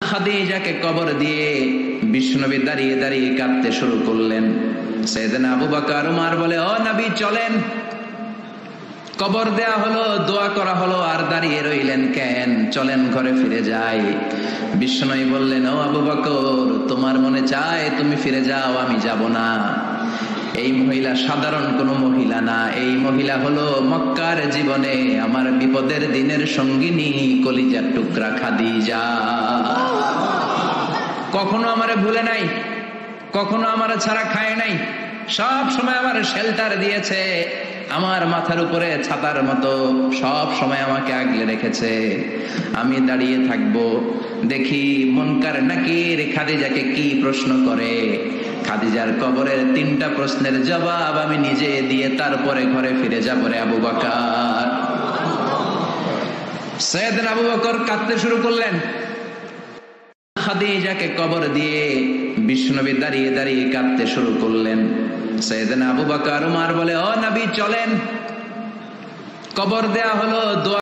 খাদিজাকে কবর দিয়ে বিশ্বনবী দাঁড়িয়ে দাঁড়িয়ে কাঁদতে শুরু করলেন। সাইয়েদনা আবু বকর উমর বলে, ও নবী চলেন। কবর দেয়া হলো, দোয়া করা হলো, আর দাঁড়িয়ে রইলেন কেন? চলেন ঘরে ফিরে যাই। বিশ্বনবী বললেন, ও আবু বকর, তোমার মনে চায় তুমি ফিরে যাও, আমি যাব না। এই মহিলা সাধারণ কোন মহিলা না, এই মহিলা হলো মক্কার জীবনে আমার বিপদের দিনের সঙ্গিনী, কলিজার টুকরা খাদিজা। কখনো আমারে ভুলে নাই, কখনো আমার ছাড়া খায় নাই, সব সময় আমার শেল্টার দিয়েছে, আমার মাথার উপরে ছাতার মতো সব সময় আমাকে আগলে রেখেছে। আমি দাঁড়িয়ে থাকবো, দেখি মুনকার নাকির খাদিজাকে কি প্রশ্ন করে। খাদিজার কবরের 3টা প্রশ্নের জবাব আমি নিজে দিয়ে তারপরে ঘরে ফিরে যাব রে আবু বকর। সাইয়েদনা আবু বকর কাঁদতে শুরু করলেন। খাদিজাকে কবর দিয়ে বিশ্বনবী দাঁড়িয়ে দাঁড়িয়ে কাঁদতে শুরু করলেন। সাইয়েদনা আবু বকর উমর বলে, ও নবী চলেন। কবর দেয়া হলো, দোয়া